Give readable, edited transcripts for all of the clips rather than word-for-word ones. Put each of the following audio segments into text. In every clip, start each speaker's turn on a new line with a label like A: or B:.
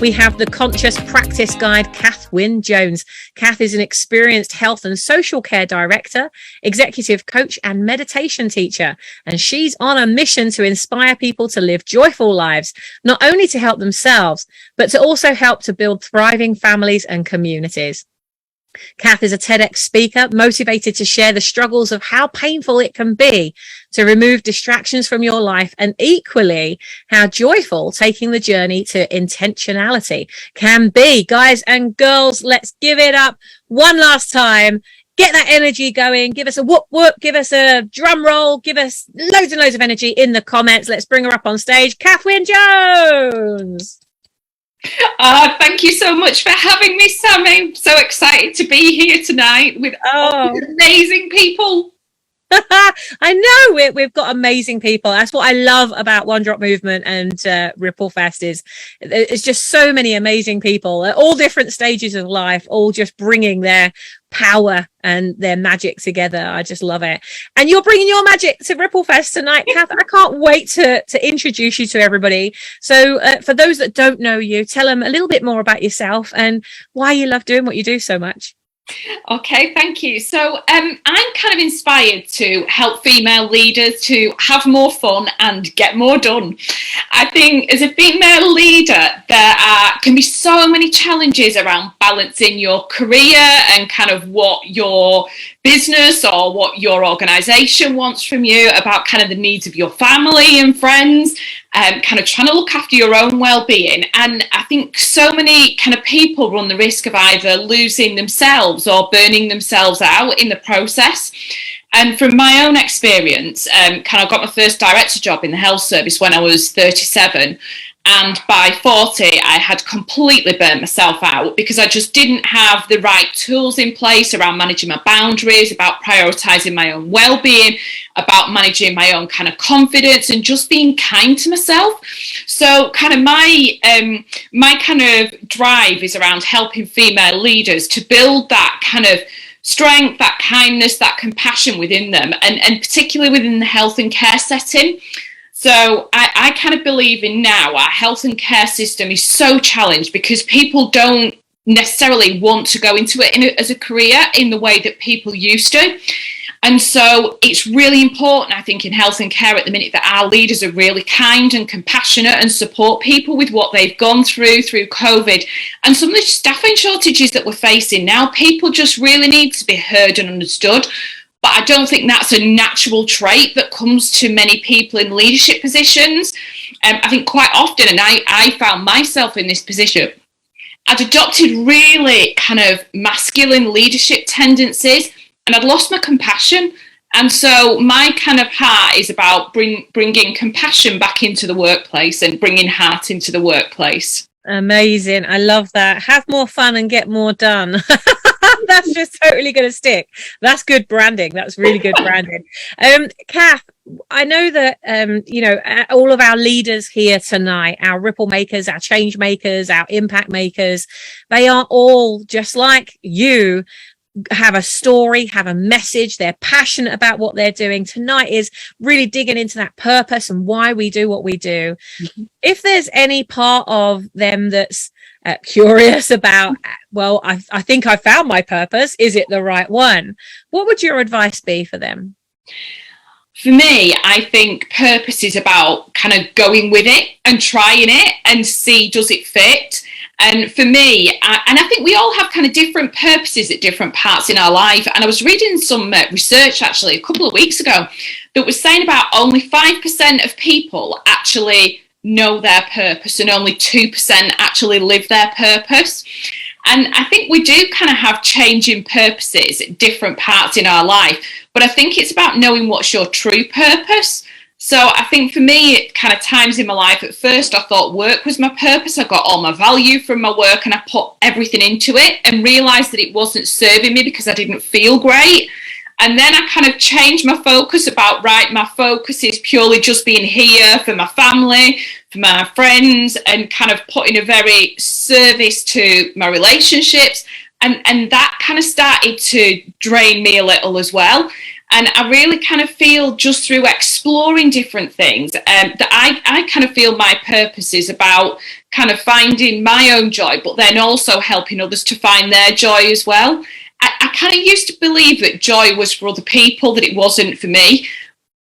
A: we have the Conscious Practice Guide, Kath Wynne Jones. Kath is an experienced health and social care director, executive coach, and meditation teacher. And she's on a mission to inspire people to live joyful lives, not only to help themselves, but to also help to build thriving families and communities. Kath is a TEDx speaker, motivated to share the struggles of how painful it can be to remove distractions from your life, and equally how joyful taking the journey to intentionality can be. Guys and girls, let's give it up one last time. Get that energy going. Give us a whoop whoop. Give us a drum roll. Give us loads and loads of energy in the comments. Let's bring her up on stage. Kath Wynne Jones.
B: Thank you so much for having me, Sammy. I'm so excited to be here tonight with all these amazing people.
A: I know we've got amazing people. That's what I love about One Drop Movement and RippleFest is it's just so many amazing people at all different stages of life, all just bringing their power and their magic together. I just love it. And you're bringing your magic to RippleFest tonight, Kath. I can't wait to introduce you to everybody. So for those that don't know you, tell them a little bit more about yourself and why you love doing what you do so much.
B: Okay, thank you. So I'm kind of inspired to help female leaders to have more fun and get more done. I think as a female leader, there can be so many challenges around balancing your career and kind of what your business or what your organization wants from you, about kind of the needs of your family and friends, kind of trying to look after your own well-being. And I think so many kind of people run the risk of either losing themselves or burning themselves out in the process. And from my own experience, kind of got my first director job in the health service when I was 37. And by 40, I had completely burnt myself out because I just didn't have the right tools in place around managing my boundaries, about prioritizing my own well-being, about managing my own kind of confidence and just being kind to myself. So kind of my kind of drive is around helping female leaders to build that kind of strength, that kindness, that compassion within them, and particularly within the health and care setting. So I kind of believe in now our health and care system is so challenged because people don't necessarily want to go into it as a career in the way that people used to. And so it's really important, I think, in health and care at the minute that our leaders are really kind and compassionate and support people with what they've gone through COVID. And some of the staffing shortages that we're facing now, people just really need to be heard and understood. But I don't think that's a natural trait that comes to many people in leadership positions. I think quite often, and I found myself in this position, I'd adopted really kind of masculine leadership tendencies and I'd lost my compassion. And so my kind of heart is about bringing compassion back into the workplace and bringing heart into the workplace.
A: Amazing. I love that. Have more fun and get more done. That's just totally going to stick. That's good branding. That's really good branding. Kath, I know that, all of our leaders here tonight, our ripple makers, our change makers, our impact makers, they are all just like you, have a story, have a message. They're passionate about what they're doing. Tonight is really digging into that purpose and why we do what we do. Mm-hmm. If there's any part of them that's curious about, well, I think I found my purpose, is it the right one? What would your advice be for them?
B: For me, I think purpose is about kind of going with it and trying it and see, does it fit? And for me, and I think we all have kind of different purposes at different parts in our life. And I was reading some research actually a couple of weeks ago that was saying about only 5% of people actually know their purpose and only 2% actually live their purpose. And I think we do kind of have changing purposes at different parts in our life, but I think it's about knowing what's your true purpose. So I think for me, it kind of times in my life, at first I thought work was my purpose. I got all my value from my work and I put everything into it and realized that it wasn't serving me because I didn't feel great. And then I kind of changed my focus about, right, my focus is purely just being here for my family, for my friends, and kind of putting a very service to my relationships. And that kind of started to drain me a little as well. And I really kind of feel just through exploring different things that I kind of feel my purpose is about kind of finding my own joy, but then also helping others to find their joy as well. I kind of used to believe that joy was for other people, that it wasn't for me.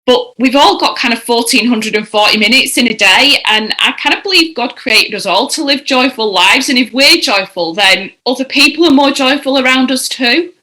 B: But we've all got kind of 1,440 minutes in a day, and I kind of believe God created us all to live joyful lives. And if we're joyful, then other people are more joyful around us too.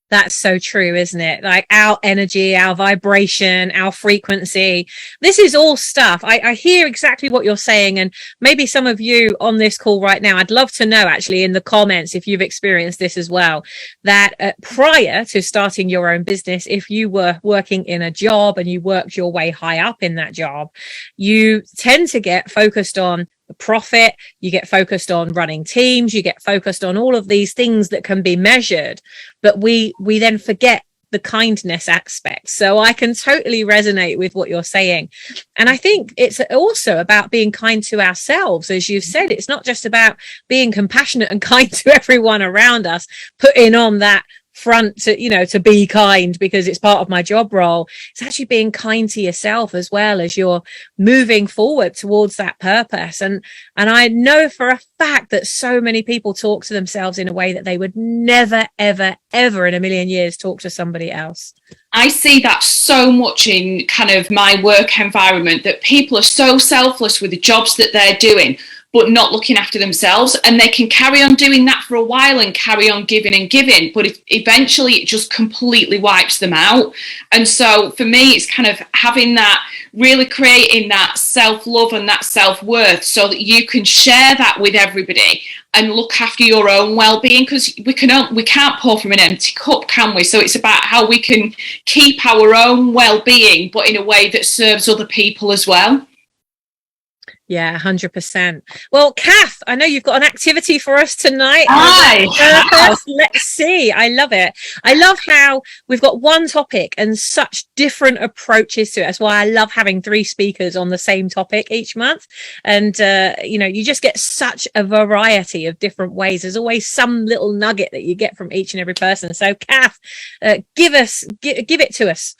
A: That's so true, isn't it? Like our energy, our vibration, our frequency. This is all stuff. I hear exactly what you're saying. And maybe some of you on this call right now, I'd love to know actually in the comments if you've experienced this as well, that prior to starting your own business, if you were working in a job and you worked your way high up in that job, you tend to get focused on profit, you get focused on running teams, you get focused on all of these things that can be measured, but we then forget the kindness aspect. So I can totally resonate with what you're saying. And I think it's also about being kind to ourselves. As you've said, it's not just about being compassionate and kind to everyone around us, putting on that front to, you know, to be kind because it's part of my job role. It's actually being kind to yourself as well as you're moving forward towards that purpose. And I know for a fact that so many people talk to themselves in a way that they would never, ever, ever in a million years talk to somebody else.
B: I see that so much in kind of my work environment, that people are so selfless with the jobs that they're doing, but not looking after themselves. And they can carry on doing that for a while and carry on giving and giving, but eventually it just completely wipes them out. And so for me, it's kind of having that, really creating that self-love and that self-worth so that you can share that with everybody and look after your own well-being, because we can't pour from an empty cup, can we? So it's about how we can keep our own well-being, but in a way that serves other people as well.
A: Yeah, 100%. Well, Kath, I know you've got an activity for us tonight.
B: Hi.
A: Let's see. I love it. I love how we've got one topic and such different approaches to it. That's why I love having 3 speakers on the same topic each month. And, you know, you just get such a variety of different ways. There's always some little nugget that you get from each and every person. So, Kath, give it to us.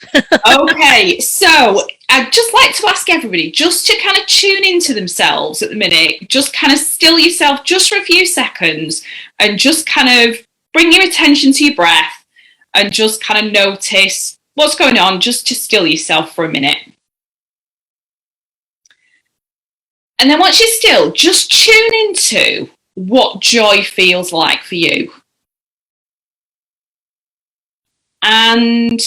B: Okay, so I'd just like to ask everybody just to kind of tune into themselves at the minute. Just kind of still yourself just for a few seconds and just kind of bring your attention to your breath and just kind of notice what's going on, just to still yourself for a minute. And then once you're still, just tune into what joy feels like for you. And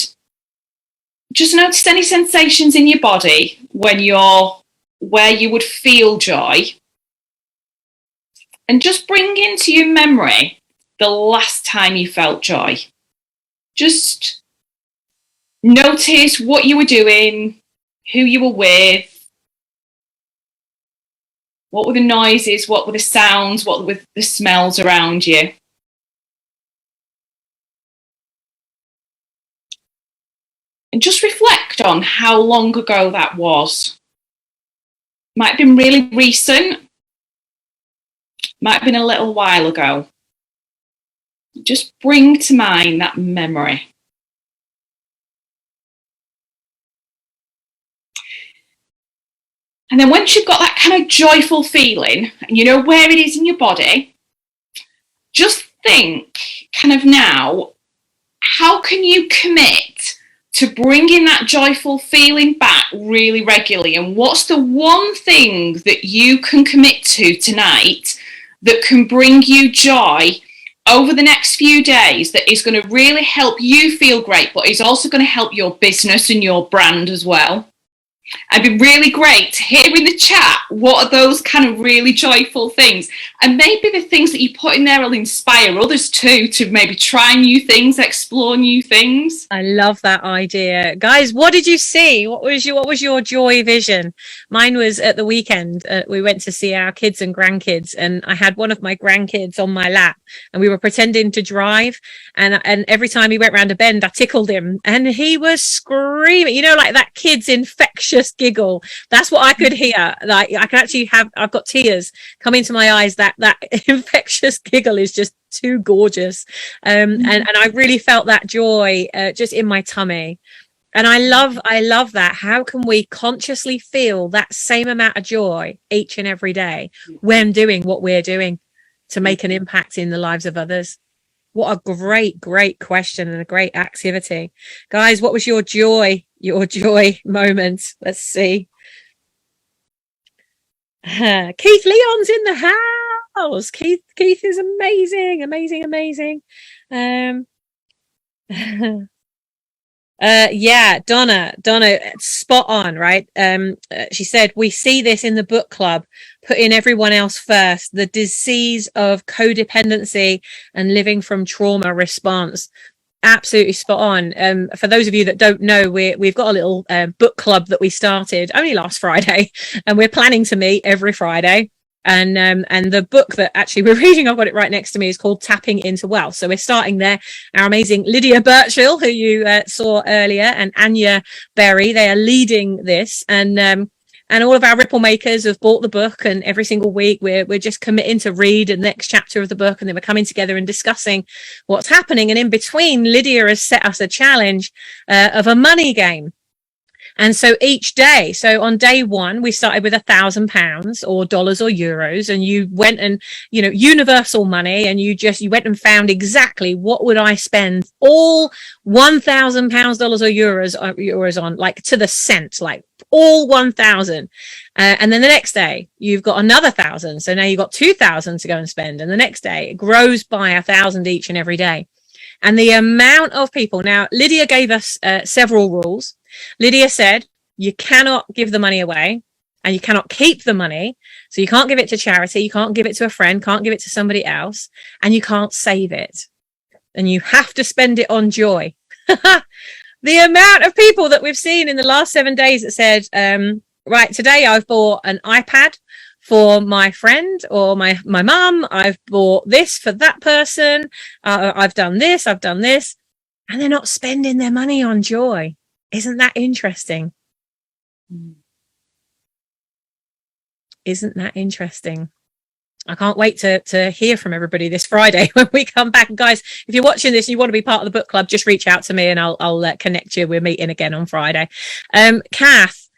B: just notice any sensations in your body when you're where you would feel joy. And just bring into your memory the last time you felt joy. Just notice what you were doing, who you were with, what were the noises, what were the sounds, what were the smells around you. And just reflect on how long ago that was. Might have been really recent. Might have been a little while ago. Just bring to mind that memory. And then once you've got that kind of joyful feeling, and you know where it is in your body, just think kind of now, how can you commit to bringing that joyful feeling back really regularly? And what's the one thing that you can commit to tonight that can bring you joy over the next few days, that is going to really help you feel great, but is also going to help your business and your brand as well? It'd be really great to hear in the chat what are those kind of really joyful things, and maybe the things that you put in there will inspire others too to maybe try new things, explore new things.
A: I love that idea. Guys, what did you see? What was your joy vision? Mine was at the weekend. We went to see our kids and grandkids, and I had one of my grandkids on my lap, and we were pretending to drive, and every time he went round a bend I tickled him and he was screaming, you know, like that kid's infectious infectious giggle. That's what I could hear. Like I can actually I've got tears coming to my eyes. That infectious giggle is just too gorgeous. And I really felt that joy just in my tummy. And I love that. How can we consciously feel that same amount of joy each and every day when doing what we're doing to make an impact in the lives of others? What a great question and a great activity. Guys, what was your joy moment? Let's see. Keith Leon's in the house. Keith is amazing. Yeah, Donna, spot on, right? She said, we see this in the book club, putting everyone else first, the disease of codependency and living from trauma response. Absolutely spot on. For those of you that don't know, we've got a little book club that we started only last Friday, and we're planning to meet every Friday. And the book that actually we're reading, I've got it right next to me, is called Tapping into Wealth. So we're starting there. Our amazing Lydia Birchall, who you saw earlier, and Anya Berry, they are leading this. And all of our Ripple makers have bought the book, and every single week we're just committing to read the next chapter of the book, and then we're coming together and discussing what's happening. And in between, Lydia has set us a challenge of a money game. And so each day, so on day one, we started with £1,000 or dollars or euros, and you went and, universal money, and you went and found exactly what would I spend all £1,000, dollars or euros on, like to the cent, like all 1,000. And then the next day you've got another 1,000. So now you've got 2,000 to go and spend. And the next day it grows by 1,000 each and every day. And the amount of people, now Lydia gave us several rules. Lydia said, you cannot give the money away, and you cannot keep the money. So you can't give it to charity. You can't give it to a friend, can't give it to somebody else, and you can't save it. And you have to spend it on joy. The amount of people that we've seen in the last 7 days that said, right, today I've bought an iPad for my friend or my mum. I've bought this for that person. I've done this. And they're not spending their money on joy. Isn't that interesting? Isn't that interesting? I can't wait to hear from everybody this Friday when we come back. And guys, if you're watching this and you want to be part of the book club, just reach out to me and I'll connect you. We're meeting again on Friday. Kath,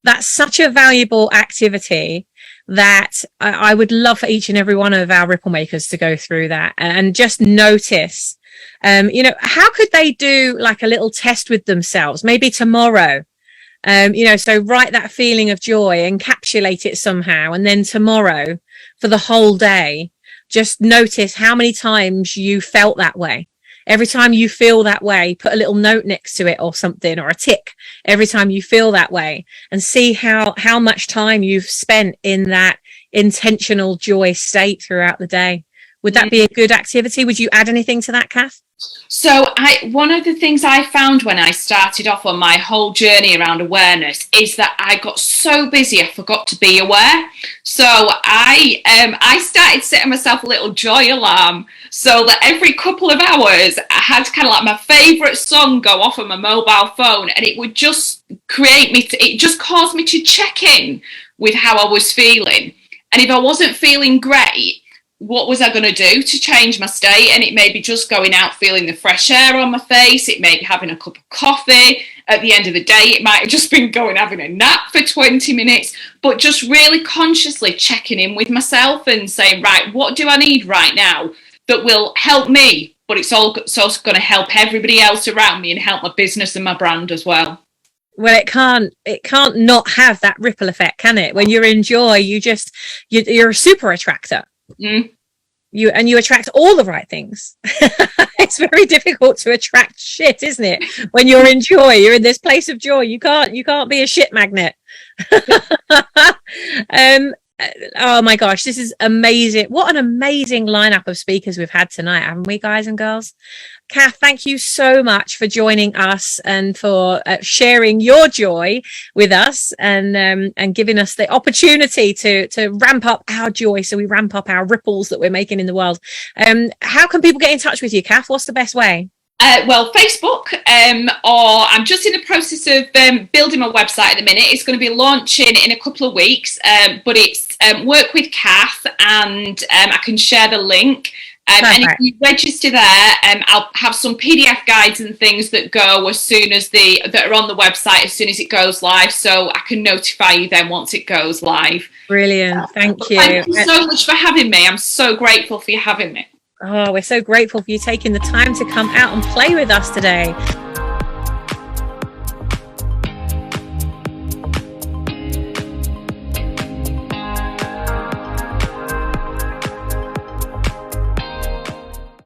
A: that's such a valuable activity that I would love for each and every one of our Ripple makers to go through that and just notice. How could they do like a little test with themselves, maybe tomorrow? So write that feeling of joy, encapsulate it somehow, and then tomorrow for the whole day, just notice how many times you felt that way. Every time you feel that way, put a little note next to it or something, or a tick every time you feel that way, and see how much time you've spent in that intentional joy state throughout the day. Would that be a good activity? Would you add anything to that, Kath?
B: So one of the things I found when I started off on my whole journey around awareness is that I got so busy I forgot to be aware. So I started setting myself a little joy alarm so that every couple of hours I had kind of like my favourite song go off on my mobile phone, and it would just it just caused me to check in with how I was feeling. And if I wasn't feeling great, what was I going to do to change my state? And it may be just going out, feeling the fresh air on my face. It may be having a cup of coffee. At the end of the day, it might have just been going having a nap for 20 minutes, but just really consciously checking in with myself and saying, right, what do I need right now that will help me? But it's also going to help everybody else around me and help my business and my brand as well.
A: Well, it can't not have that ripple effect, can it? When you're in joy, you're a super attractor. You attract all the right things. It's very difficult to attract shit, isn't it? When you're in joy, you're in this place of joy. You can't be a shit magnet. Oh my gosh, this is amazing. What an amazing lineup of speakers we've had tonight, haven't we, guys and girls? Kath, thank you so much for joining us and for sharing your joy with us and giving us the opportunity to ramp up our joy, so we ramp up our ripples that we're making in the world. How can people get in touch with you, Kath? What's the best way?
B: Well, Facebook, or I'm just in the process of building my website at the minute. It's going to be launching in a couple of weeks, but it's Work with Kath, and I can share the link. And if you register there, I'll have some PDF guides and things that go as soon as that are on the website as soon as it goes live, so I can notify you then once it goes live.
A: Brilliant, thank you.
B: Thank you so much for having me. I'm so grateful for you having me.
A: Oh, we're so grateful for you taking the time to come out and play with us today.